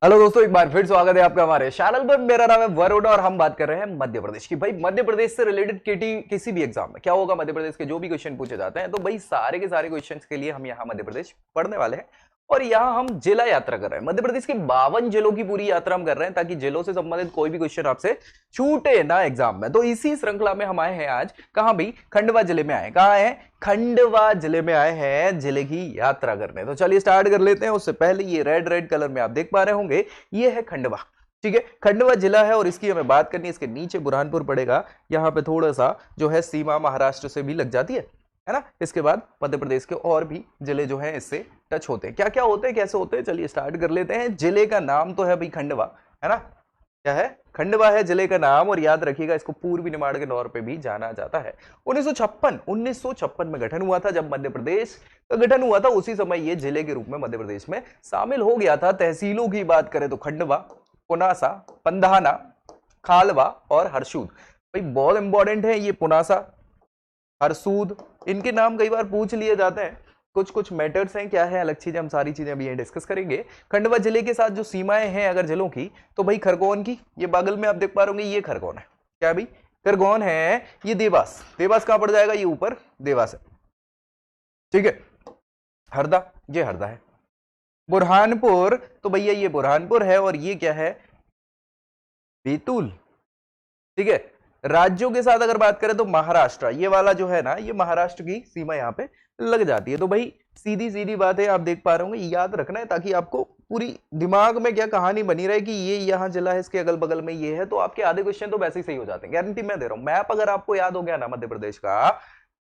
Hello दोस्तों, एक बार फिर स्वागत है आपका हमारे चैनल पर। मेरा नाम है वरुण और हम बात कर रहे हैं मध्य प्रदेश की। भाई मध्य प्रदेश से रिलेटेड किसी भी एग्जाम में क्या होगा, मध्य प्रदेश के जो भी क्वेश्चन पूछे जाते हैं तो भाई सारे के सारे क्वेश्चंस के लिए हम यहाँ मध्य प्रदेश पढ़ने वाले हैं। और यहाँ हम जिला यात्रा कर रहे हैं, मध्य प्रदेश के 52 जिलों की पूरी यात्रा हम कर रहे हैं ताकि जिलों से संबंधित कोई भी क्वेश्चन आपसे छूटे ना एग्जाम में। तो इसी श्रृंखला में हम आए हैं आज। कहां भी? खंडवा जिले में आए। कहां है? खंडवा जिले में आए हैं जिले की यात्रा करने। तो चलिए स्टार्ट कर लेते हैं। उससे पहले ये रेड रेड कलर में आप देख पा रहे होंगे, ये है खंडवा। ठीक है, खंडवा जिला है और इसकी हमें बात करनी है। इसके नीचे बुरहानपुर पड़ेगा, यहाँ पे थोड़ा सा जो है सीमा महाराष्ट्र से भी लग जाती है ना। इसके बाद मध्य प्रदेश के और भी जिले जो हैं इससे टच होते हैं। क्या क्या होते हैं, कैसे होते हैं, चलिए स्टार्ट कर लेते हैं। जिले का नाम तो है भाई खंडवा, है ना। क्या है? खंडवा है जिले का नाम। और याद रखिएगा इसको पूर्वी निमाड़ के तौर पे भी जाना जाता है। 1956 में गठन हुआ था। जब मध्य प्रदेश का गठन हुआ था उसी समय ये जिले के रूप में मध्य प्रदेश में शामिल हो गया था। तहसीलों की बात करें तो खंडवा, पुनासा, पंधाना, खालवा और हरसूद। भाई बहुत इंपॉर्टेंट है ये पुनासा, हरसूद, इनके नाम कई बार पूछ लिए जाते हैं। कुछ कुछ मैटर्स हैं, क्या है अलग चीजें, हम सारी चीजें अभी डिस्कस करेंगे। खंडवा जिले के साथ जो सीमाएं हैं अगर जिलों की, तो भाई खरगोन की, ये बगल में आप देख पा रहे होंगे, ये खरगोन है। क्या भाई? खरगोन है। ये देवास, देवास कहां पड़ जाएगा? ये ऊपर देवास है। ठीक है। हरदा, ये हरदा है। बुरहानपुर, तो भैया ये बुरहानपुर है। और ये क्या है? बैतूल। ठीक है। राज्यों के साथ अगर बात करें तो महाराष्ट्र, ये वाला जो है ना, ये महाराष्ट्र की सीमा यहाँ पे लग जाती है। तो भाई सीधी सीधी बात है, आप देख पा रहे होंगे, याद रखना है ताकि आपको पूरी दिमाग में क्या कहानी बनी रहे कि ये यहाँ जिला है, इसके अगल बगल में ये है। तो आपके आधे क्वेश्चन तो वैसे ही सही हो जाते हैं, गारंटी मैं दे रहा हूँ। मैप अगर आपको याद हो गया ना मध्य प्रदेश का,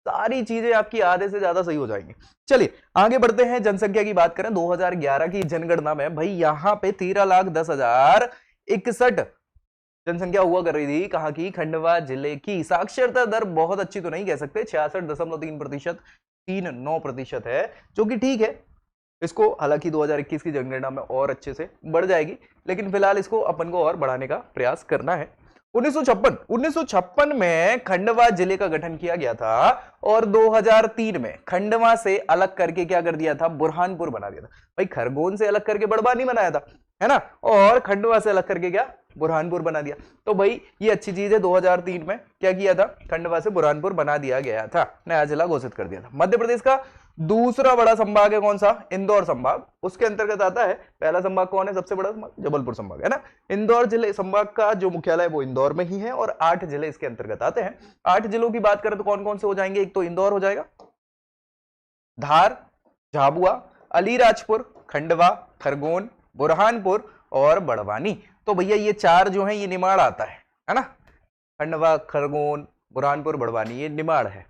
सारी चीजें आपकी आधे से ज्यादा सही हो जाएंगी। चलिए आगे बढ़ते हैं। जनसंख्या की बात करें 2011 की जनगणना में भाई यहाँ पे 13,10,061 जनसंख्या हुआ कर रही थी। कहां की? खंडवा जिले की। साक्षरता दर बहुत अच्छी तो नहीं कह सकते, 66.3%, 39% है, जो कि ठीक है। इसको हालांकि 2021 की जनगणना में और अच्छे से बढ़ जाएगी, लेकिन फिलहाल इसको अपन को और बढ़ाने का प्रयास करना है। 1956 में खंडवा जिले का गठन किया गया था और 2003 में खंडवा से अलग करके क्या कर दिया था? बुरहानपुर बना दिया था। भाई खरगोन से अलग करके बड़वा नहीं बनाया था, है ना। और खंडवा से अलग करके क्या? बुरहानपुर बना दिया। तो भाई ये अच्छी चीज है। 2003 में क्या किया था? खंडवा से बुरहानपुर बना दिया गया था, नया जिला घोषित कर दिया था। मध्य प्रदेश का दूसरा बड़ा संभाग है कौन सा? इंदौर संभाग। उसके अंतर्गत आता है। पहला संभाग कौन है? सबसे बड़ा संभाग जबलपुर संभाग, है ना। इंदौर जिले संभाग का जो मुख्यालय है वो इंदौर में ही है और 8 जिले इसके अंतर्गत आते हैं। 8 जिलों की बात करें तो कौन कौन से हो जाएंगे? एक तो इंदौर हो जाएगा, धार, झाबुआ, अलीराजपुर, खंडवा, खरगोन, बुरहानपुर और बड़वानी। तो भैया ये चार जो है ये निमाड़ आता है ना। खंडवा, खरगोन, बुरहानपुर, बड़वानी, ये निमाड़ है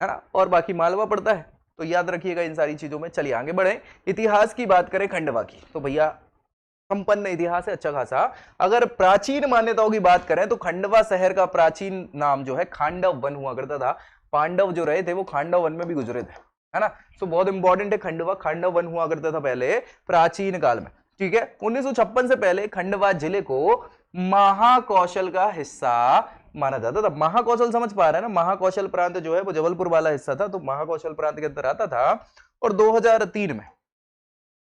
ना। और बाकी मालवा पड़ता है। तो याद रखिएगा इन सारी चीजों में। चलिए आगे बढ़े। इतिहास की बात करें खंडवा की, तो भैया संपन्न इतिहास है अच्छा खासा। अगर प्राचीन मान्यताओं की बात करें तो खंडवा शहर का प्राचीन नाम जो है खांडव वन हुआ करता था। पांडव जो रहे थे वो खांडव वन में भी गुजरे थे, है ना। तो बहुत इंपॉर्टेंट है खंडवा। खांडव वन हुआ करता था पहले प्राचीन काल में। ठीक है। 1956 से पहले खंडवा जिले को महाकौशल का हिस्सा माना जाता था। महाकौशल समझ पा रहे हैं ना, महाकौशल प्रांत जो है वो जबलपुर वाला हिस्सा था, तो महाकौशल प्रांत के अंदर आता था। और 2003 में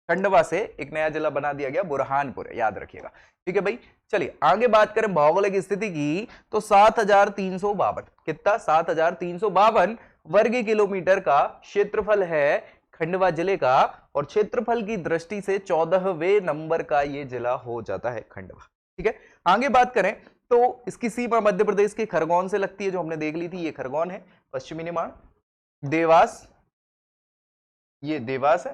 खंडवा से एक नया जिला बना दिया गया, बुरहानपुर, याद रखिएगा। ठीक है भाई। चलिए आगे बात करें भौगोलिक स्थिति की, तो 7,352, कितना? 7,352 वर्ग किलोमीटर का क्षेत्रफल है खंडवा जिले का। और क्षेत्रफल की दृष्टि से 14वें नंबर का ये जिला हो जाता है खंडवा। ठीक है। आगे बात करें तो इसकी सीमा मध्य प्रदेश के खरगोन से लगती है, जो हमने देख ली थी, ये खरगोन है। पश्चिमी निमाड़, देवास, ये देवास है।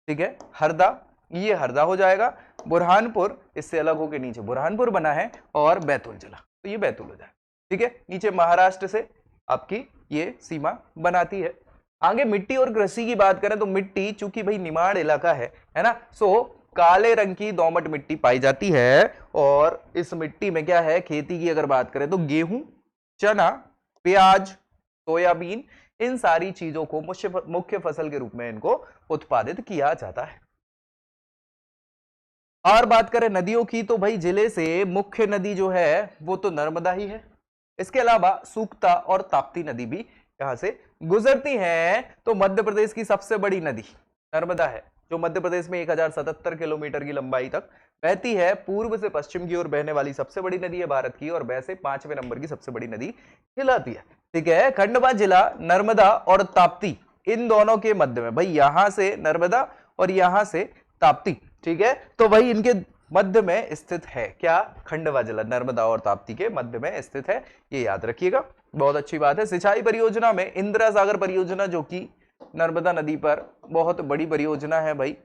ठीक है। हरदा, ये हरदा हो जाएगा। बुरहानपुर इससे अलग होकर नीचे बुरहानपुर बना है। और बैतूल जिला, तो ये बैतूल हो जाएगा। ठीक है। नीचे महाराष्ट्र से आपकी ये सीमा बनाती है। आगे मिट्टी और कृषि की बात करें तो मिट्टी, चूंकि भाई निमाड़ इलाका है ना, सो काले रंग की दोमट मिट्टी पाई जाती है। और इस मिट्टी में क्या है? खेती की अगर बात करें तो गेहूं, चना, प्याज, सोयाबीन, इन सारी चीजों को मुख्य फसल के रूप में इनको उत्पादित किया जाता है। और बात करें नदियों की, तो भाई जिले से मुख्य नदी जो है वो तो नर्मदा ही है। इसके अलावा सूक्ता और ताप्ती नदी भी यहां से गुजरती हैं। तो मध्य प्रदेश की सबसे बड़ी नदी नर्मदा है, जो मध्य प्रदेश में 1077 किलोमीटर की लंबाई तक बहती है पूर्व से पश्चिम की ओर बहने वाली सबसे बड़ी नदी है भारत की, और वैसे 5वें नंबर की सबसे बड़ी नदी कहलाती है। ठीक है, खंडवा जिला नर्मदा और ताप्ती इन दोनों के मध्य में, भाई यहां से नर्मदा और यहां से ताप्ती, ठीक है, तो वही इनके मध्य में स्थित है। क्या? खंडवा जिला नर्मदा और ताप्ती के मध्य में स्थित है, ये याद रखिएगा, बहुत अच्छी बात है। सिंचाई परियोजना में इंदिरा सागर परियोजना, जो कि नर्मदा नदी पर बहुत बड़ी परियोजना है भाई,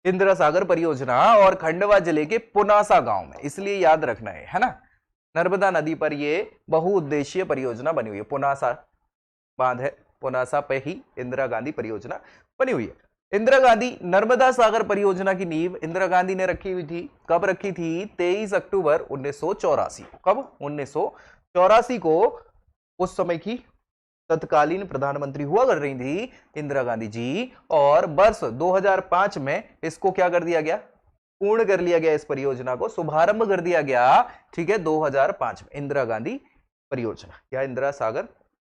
इंदिरा सागर परियोजना, और खंडवा जिले के पुनासा गांव में, इसलिए याद रखना है ना, नर्मदा नदी पर ये बहुउद्देशीय परियोजना बनी हुई है। पुनासा बांध है, पुनासा पे ही इंदिरा गांधी परियोजना बनी हुई है। इंदिरा गांधी नर्मदा सागर परियोजना की नींव इंदिरा गांधी ने रखी हुई थी, कब रखी थी? 23 अक्टूबर 1984। कब? 1984 को। उस समय की तत्कालीन प्रधानमंत्री हुआ कर रही थी इंदिरा गांधी जी, और वर्ष 2005 में इसको क्या कर दिया गया? पूर्ण कर लिया गया, इस परियोजना को शुभारंभ कर दिया गया। ठीक है, 2005 में इंदिरा गांधी परियोजना या इंदिरा सागर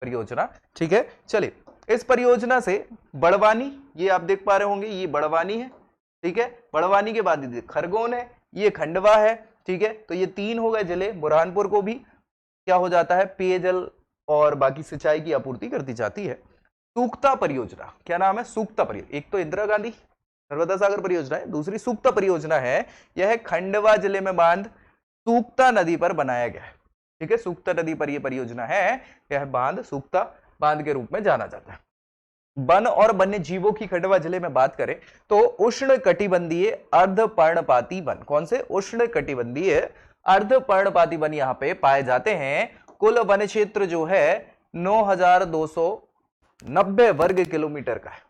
परियोजना। ठीक है, चलिए, इस परियोजना से बड़वानी, ये आप देख पा रहे होंगे, ये बड़वानी है। ठीक है, बड़वानी के बाद खरगोन है, ये खंडवा है। ठीक है, तो ये 3 हो गए जिले। बुरहानपुर को भी क्या हो जाता है? पेयजल और बाकी सिंचाई की आपूर्ति करती जाती है। सूक्ता परियोजना, क्या नाम है? सूक्ता परियोजना। एक तो इंदिरा गांधी नर्मदा सागर परियोजना है, दूसरी सूक्ता परियोजना है। यह खंडवा जिले में बांध सूक्ता नदी पर बनाया गया है। ठीक है, सूक्ता नदी पर यह परियोजना है। यह बांध सूक्ता बांध के रूप में जाना जाता है। वन और वन्य जीवों की खंडवा जिले में बात करें तो उष्ण कटिबंधीय अर्धपर्णपाती वन, कौन से? उष्ण कटिबंधीय अर्धपर्णपाती वन यहां पे पाए जाते हैं। कुल वन क्षेत्र जो है 9290 वर्ग किलोमीटर का है।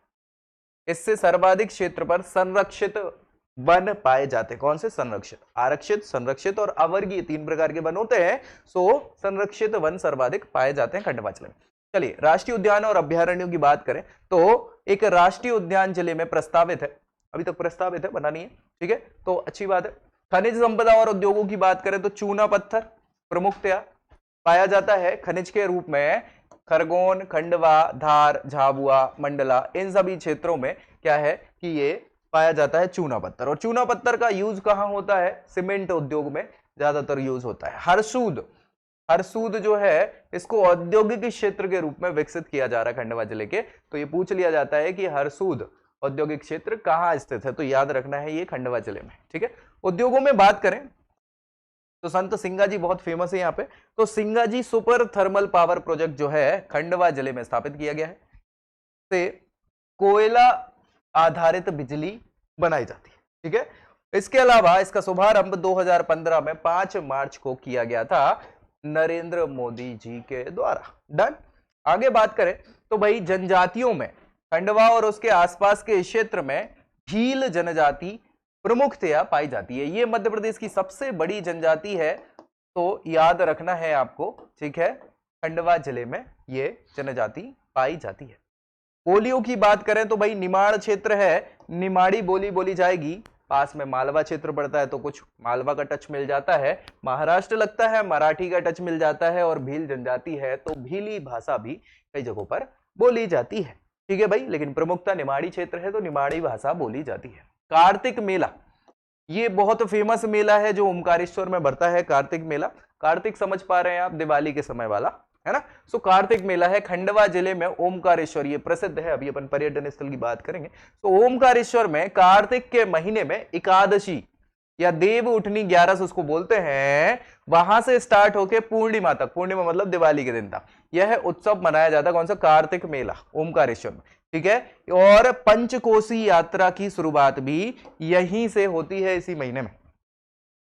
इससे सर्वाधिक क्षेत्र पर संरक्षित वन पाए जाते हैं। कौन से? संरक्षित, आरक्षित, संरक्षित और अवर्गीय 3 प्रकार के वन होते हैं। सो संरक्षित वन सर्वाधिक पाए जाते हैं खंडवा जिले में। चलिए, राष्ट्रीय उद्यान और अभ्यारण्यों की बात करें तो एक राष्ट्रीय उद्यान जिले में प्रस्तावित है, अभी तक प्रस्तावित है, बना नहीं है। ठीक है, तो अच्छी बात है। खनिज संपदा और उद्योगों की बात करें तो चूना पत्थर प्रमुखतया पाया जाता है खनिज के रूप में। खरगोन, खंडवा, धार, झाबुआ, मंडला, इन सभी क्षेत्रों में क्या है कि ये पाया जाता है चूना पत्थर। और चूना पत्थर का यूज कहां होता है? सीमेंट उद्योग में ज्यादातर यूज होता है। हरसूद, हरसूद जो है इसको औद्योगिक क्षेत्र के रूप में विकसित किया जा रहा है खंडवा जिले के। तो ये पूछ लिया जाता है कि हरसूद औद्योगिक क्षेत्र कहां स्थित है, तो याद रखना है ये खंडवा जिले में। ठीक है, उद्योगों में बात करें तो संत सिंगाजी बहुत फेमस है यहाँ पे। तो Singaji super thermal power project जो है खंडवा जिले में स्थापित किया गया है। से कोयला आधारित बिजली बनाई जाती है। ठीक है, इसके अलावा इसका शुभारंभ 2015 में 5 मार्च को किया गया था नरेंद्र मोदी जी के द्वारा। डन। आगे बात करें तो भाई जनजातियों में खंडवा और उसके आसपास के क्षेत्र में भील जनजाति प्रमुखतया पाई जाती है। ये मध्य प्रदेश की सबसे बड़ी जनजाति है, तो याद रखना है आपको। ठीक है, खंडवा जिले में ये जनजाति पाई जाती है। बोलियों की बात करें तो भाई निमाड़ क्षेत्र है, निमाड़ी बोली बोली जाएगी। पास में मालवा क्षेत्र पड़ता है तो कुछ मालवा का टच मिल जाता है। महाराष्ट्र लगता है, मराठी का टच मिल जाता है, और भील जनजाति है तो भीली भाषा भी कई जगहों पर बोली जाती है। ठीक है भाई, लेकिन प्रमुखता निमाड़ी क्षेत्र है तो निमाड़ी भाषा बोली जाती है। कार्तिक मेला, ये बहुत फेमस मेला है जो ओमकारेश्वर में बढ़ता है। कार्तिक मेला, कार्तिक समझ पा रहे हैं आप, दिवाली के समय वाला है ना। सो कार्तिक मेला है खंडवा जिले में ओमकारेश्वर, ये प्रसिद्ध है। अभी अपन पर्यटन स्थल की बात करेंगे तो ओमकारेश्वर में कार्तिक के महीने में एकादशी या देव उठनी 11 उसको बोलते हैं, वहां से स्टार्ट होके पूर्णिमा तक, पूर्णिमा मतलब दिवाली के दिन तक यह उत्सव मनाया जाता है। कौन सा? कार्तिक मेला ओमकारेश्वर में। ठीक है, और पंचकोसी यात्रा की शुरुआत भी यहीं से होती है, इसी महीने में।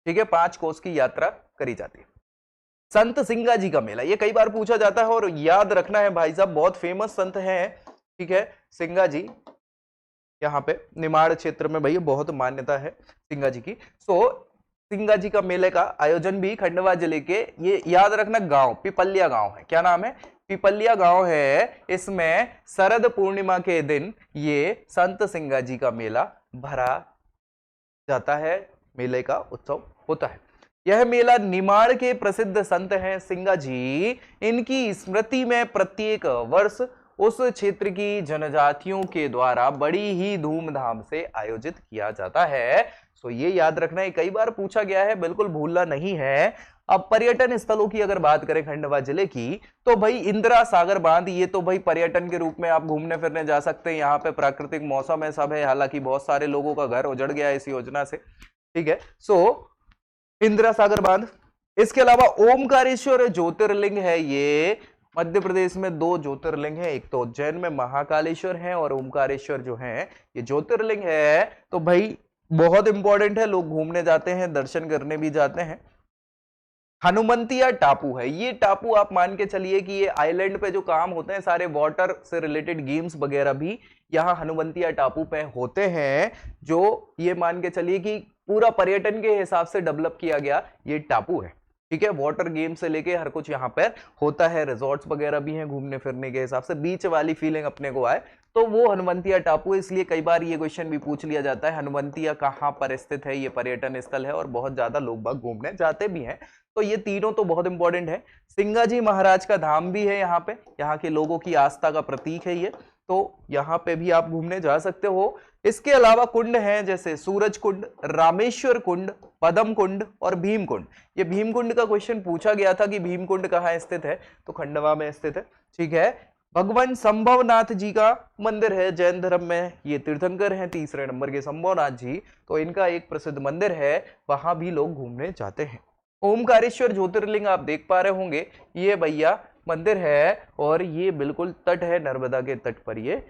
ठीक है, 5 कोस की यात्रा करी जाती है। संत सिंगा जी का मेला, ये कई बार पूछा जाता है और याद रखना है भाई साहब, बहुत फेमस संत हैं। ठीक है, सिंगा जी यहाँ पे निमाड़ क्षेत्र में भैया बहुत मान्यता है सिंगा जी की। सो सिंगा जी का मेले का आयोजन भी खंडवा जिले के, ये याद रखना, गांव पिपलिया गांव है। क्या नाम है? पिपलिया गांव है। इसमें शरद पूर्णिमा के दिन ये संत सिंगा जी का मेला भरा जाता है, मेले का उत्सव होता है। यह मेला निमाड़ के प्रसिद्ध संत हैं सिंगा जी, इनकी स्मृति में प्रत्येक वर्ष उस क्षेत्र की जनजातियों के द्वारा बड़ी ही धूमधाम से आयोजित किया जाता है। तो ये याद रखना है, कई बार पूछा गया है, बिल्कुल भूलना नहीं है। अब पर्यटन स्थलों की अगर बात करें खंडवा जिले की, तो भाई इंदिरा सागर बांध, ये तो भाई पर्यटन के रूप में आप घूमने फिरने जा सकते हैं। यहाँ पे प्राकृतिक मौसम है, सब है, हालांकि बहुत सारे लोगों का घर उजड़ गया है इस योजना से, ठीक है। सो इंदिरा सागर बांध, इसके अलावा ओमकारेश्वर ज्योतिर्लिंग है, ये मध्य प्रदेश में 2 ज्योतिर्लिंग है, एक तो उज्जैन में महाकालेश्वर है और ओमकारेश्वर जो है ये ज्योतिर्लिंग है। तो भाई बहुत इंपॉर्टेंट है, लोग घूमने जाते हैं, दर्शन करने भी जाते हैं। हनुमंतिया टापू है, ये टापू आप मान के चलिए कि ये आइलैंड पे जो काम होते हैं सारे वाटर से रिलेटेड गेम्स वगैरह भी यहाँ हनुमंतिया टापू पे होते हैं, जो ये मान के चलिए कि पूरा पर्यटन के हिसाब से डेवलप किया गया ये टापू है, ठीक है। वाटर गेम से लेके हर कुछ यहाँ पर होता है, रिजॉर्ट्स वगैरह भी हैं घूमने फिरने के हिसाब से, बीच वाली फीलिंग अपने को आए तो वो हनुमंतिया टापू है। इसलिए कई बार ये क्वेश्चन भी पूछ लिया जाता है, हनुमंतिया कहाँ पर स्थित है, ये पर्यटन स्थल है और बहुत ज्यादा लोग बाग घूमने जाते भी हैं। तो ये तीनों तो बहुत इंपॉर्टेंट है। सिंगाजी महाराज का धाम भी है यहाँ पे, यहाँ के लोगों की आस्था का प्रतीक है ये, तो यहाँ पे भी आप घूमने जा सकते हो। इसके अलावा कुंड हैं जैसे सूरज कुंड, रामेश्वर कुंड, पदम कुंड और भीम कुंड। ये भीम कुंड का क्वेश्चन पूछा गया था कि भीम कुंड कहाँ स्थित है, तो खंडवा में स्थित है, ठीक है। भगवान संभवनाथ जी का मंदिर है जैन धर्म में, ये तीर्थंकर हैं 3रे नंबर के संभवनाथ जी, तो इनका एक प्रसिद्ध मंदिर है, वहां भी लोग घूमने जाते हैं। ओमकारेश्वर ज्योतिर्लिंग आप देख पा रहे होंगे, ये भैया मंदिर है और ये बिल्कुल तट है, नर्मदा के तट पर ये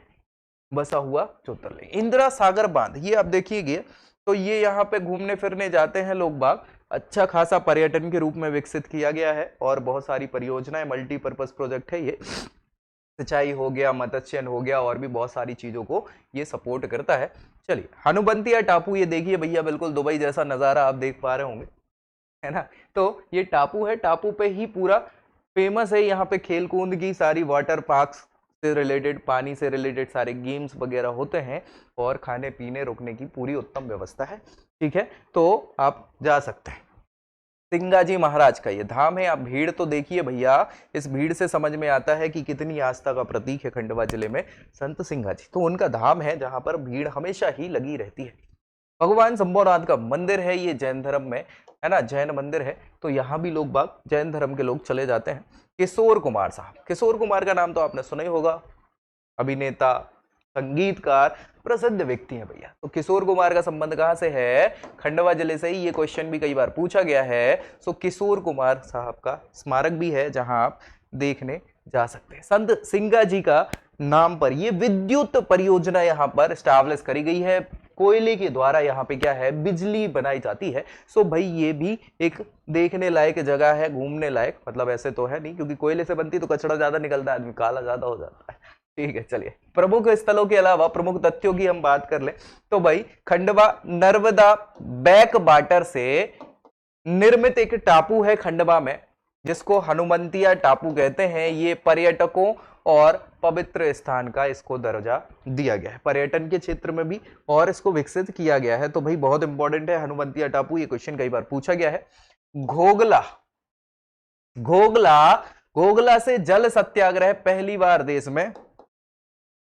बसा हुआ ज्योतिर्लिंग। इंदिरा सागर बांध, ये आप देखिएगा, तो ये यहाँ पे घूमने फिरने जाते हैं लोग बाग, अच्छा खासा पर्यटन के रूप में विकसित किया गया है और बहुत सारी परियोजनाएं, मल्टीपर्पज प्रोजेक्ट है ये, सिंचाई हो गया, मत्स्यन हो गया और भी बहुत सारी चीजों को ये सपोर्ट करता है। चलिए हनुमंतिया टापू, ये देखिए भैया बिल्कुल दुबई जैसा नजारा आप देख पा रहे होंगे, है ना। तो ये टापू है, टापू पे ही पूरा फेमस है, यहाँ पे खेल कूद की सारी वाटर पार्क्स से रिलेटेड, पानी से रिलेटेड सारे गेम्स वगैरह होते हैं और खाने पीने रुकने की पूरी उत्तम व्यवस्था है, ठीक है। तो आप जा सकते हैं। सिंगाजी महाराज का ये धाम है। आप भीड़ तो देखिए भैया, इस भीड़ से समझ में आता है कि कितनी आस्था का प्रतीक है खंडवा जिले में संत सिंगाजी, तो उनका धाम है जहां पर भीड़ हमेशा ही लगी रहती है। भगवान शंभुनाथ का मंदिर है, ये जैन धर्म में है ना, जैन मंदिर है, तो यहाँ भी लोग बाग जैन धर्म के लोग चले जाते हैं। किशोर कुमार साहब, किशोर कुमार का नाम तो आपने सुना ही होगा, अभिनेता, संगीतकार, प्रसिद्ध व्यक्ति है भैया। तो किशोर कुमार का संबंध कहां से है, खंडवा जिले से ही, ये क्वेश्चन भी कई बार पूछा गया है। सो किशोर कुमार साहब का स्मारक भी है जहां आप देखने जा सकते हैं। संत सिंगाजी का नाम पर ये विद्युत परियोजना यहाँ पर स्टैब्लिश करी गई है, कोयले के द्वारा यहाँ पे क्या है, बिजली बनाई जाती है। सो भाई ये भी एक देखने लायक जगह है, घूमने लायक, मतलब ऐसे तो है नहीं क्योंकि कोयले से बनती तो कचरा ज्यादा निकलता है, आदमी काला ज्यादा हो जाता है, ठीक है। चलिए प्रमुख स्थलों के अलावा प्रमुख तथ्यों की हम बात कर ले तो भाई खंडवा नर्मदा बैक वाटर से निर्मित एक टापू है खंडवा में, जिसको हनुमंतिया टापू कहते हैं। ये पर्यटकों और पवित्र स्थान का इसको दर्जा दिया गया है, पर्यटन के क्षेत्र में भी और इसको विकसित किया गया है। तो भाई बहुत इंपॉर्टेंट है हनुमंतिया टापू, ये क्वेश्चन कई बार पूछा गया है। घोगला, घोगला, घोगला से जल सत्याग्रह पहली बार देश में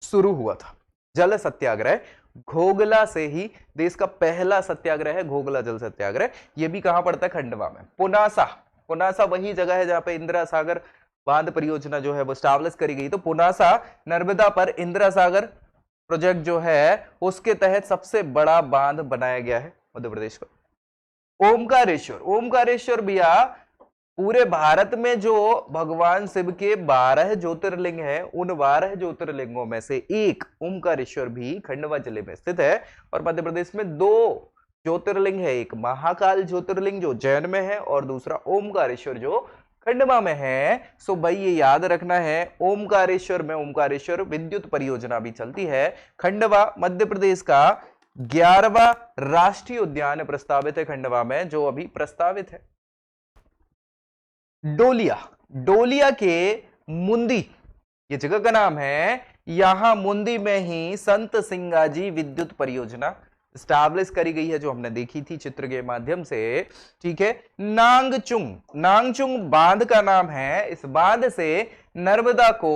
शुरू हुआ था। जल सत्याग्रह घोगला से ही देश का पहला सत्याग्रह है, घोगला जल सत्याग्रह। यह भी कहां पड़ता है, खंडवा में। पुनासा, पुनासा वही जगह है जहां पे इंदिरा सागर बांध परियोजना जो है वो स्टैब्लिश करी गई। तो पुनासा नर्मदा पर इंदिरा सागर प्रोजेक्ट जो है उसके तहत सबसे बड़ा बांध बनाया गया है मध्य प्रदेश का। ओमकारेश्वर, ओमकारेश्वर भैया पूरे भारत में जो भगवान शिव के 12 ज्योतिर्लिंग हैं, उन 12 ज्योतिर्लिंगों में से एक ओमकारेश्वर भी खंडवा जिले में स्थित है। और मध्य प्रदेश में 2 ज्योतिर्लिंग है, एक महाकाल ज्योतिर्लिंग जो जैन में है और दूसरा ओमकारेश्वर जो खंडवा में है। सो भाई ये याद रखना है, ओमकारेश्वर में ओमकारेश्वर विद्युत परियोजना भी चलती है। खंडवा मध्य प्रदेश का 11वां राष्ट्रीय उद्यान प्रस्तावित है खंडवा में, जो अभी प्रस्तावित है। डोलिया, डोलिया के मुंदी ये जगह का नाम है, यहां मुंदी में ही संत सिंगाजी विद्युत परियोजना स्टैब्लिश करी गई है, जो हमने देखी थी चित्र के माध्यम से, ठीक है। नांगचुंग, नांगचुंग बांध का नाम है, इस बांध से नर्मदा को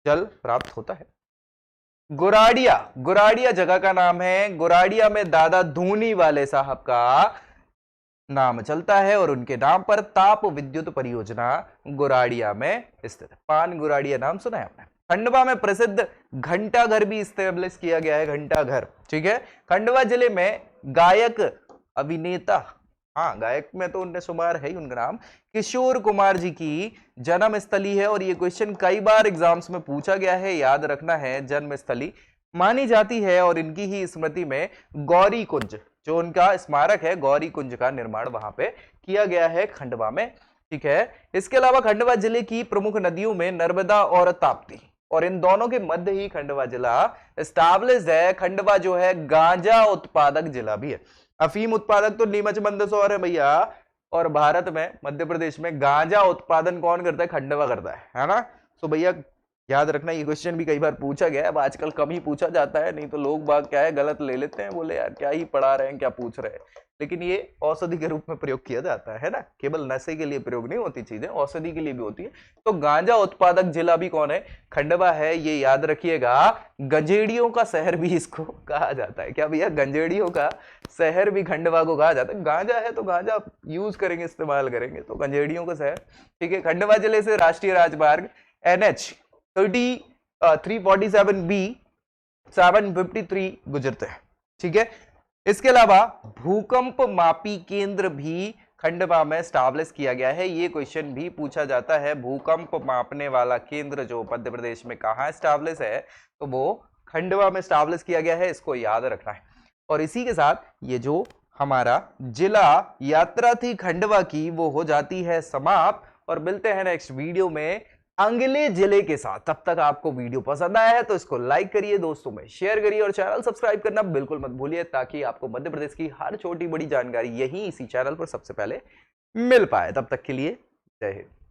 जल प्राप्त होता है। गुराड़िया, गुराड़िया जगह का नाम है। गुराड़िया में दादा धूनी वाले साहब का नाम चलता है और उनके नाम पर ताप विद्युत परियोजना गुराड़िया में स्थित है। पान गुराड़िया नाम सुना है आपने। खंडवा में प्रसिद्ध घंटा घर भी स्टेब्लिश किया गया है, घंटा घर, ठीक है। खंडवा जिले में गायक अभिनेता, हाँ गायक में तो उनने शुमार है ही उनका नाम, किशोर कुमार जी की जन्म स्थली है। और ये क्वेश्चन कई बार एग्जाम्स में पूछा गया है, याद रखना है। जन्म स्थली मानी जाती है और इनकी ही स्मृति में गौरी कुंज, जो उनका स्मारक है, गौरी कुंज का निर्माण वहां पे किया गया है खंडवा में, ठीक है। इसके अलावा खंडवा जिले की प्रमुख नदियों में नर्मदा और ताप्ती, और इन दोनों के मध्य ही खंडवा जिला एस्टैब्लिश्ड है। खंडवा जो है गांजा उत्पादक जिला भी है। अफीम उत्पादक तो नीमच मंदसौर है भैया, और भारत में मध्य प्रदेश में गांजा उत्पादन कौन करता है? खंडवा करता है ना। तो भैया याद रखना, ये क्वेश्चन भी कई बार पूछा गया है। अब आजकल कम ही पूछा जाता है, नहीं तो लोग बाग क्या है गलत ले लेते हैं, बोले यार क्या ही पढ़ा रहे हैं, क्या पूछ रहे हैं। लेकिन ये औषधि के रूप में प्रयोग किया जाता है ना, केवल नशे के लिए प्रयोग नहीं होती चीजें, औषधि के लिए भी होती है। तो गांजा उत्पादक जिला भी कौन है? खंडवा है। ये याद रखिएगा। गंजेड़ियों का शहर भी इसको कहा जाता है। क्या भैया? गंजेड़ियों का शहर भी खंडवा को कहा जाता है। गांजा है तो गांजा यूज करेंगे, इस्तेमाल करेंगे, तो गंजेड़ियों का शहर, ठीक है। खंडवा जिले से राष्ट्रीय राजमार्ग NH 347B 753 गुजरते हैं, ठीक है। इसके अलावा भूकंप मापी केंद्र भी खंडवा में स्टैब्लिश किया गया है। ये क्वेश्चन भी पूछा जाता है। भूकंप मापने वाला केंद्र जो मध्य प्रदेश में कहां स्टैब्लिश है? तो वो खंडवा में स्टैब्लिश किया गया है, इसको याद रखना है। और इसी के साथ ये जो हमारा जिला यात्रा थी खंडवा की, वो हो जाती है समाप्त। और मिलते हैं नेक्स्ट वीडियो में अगले जिले के साथ। तब तक आपको वीडियो पसंद आया है तो इसको लाइक करिए, दोस्तों में शेयर करिए और चैनल सब्सक्राइब करना बिल्कुल मत भूलिए, ताकि आपको मध्य प्रदेश की हर छोटी बड़ी जानकारी यही इसी चैनल पर सबसे पहले मिल पाए। तब तक के लिए जय हिंद।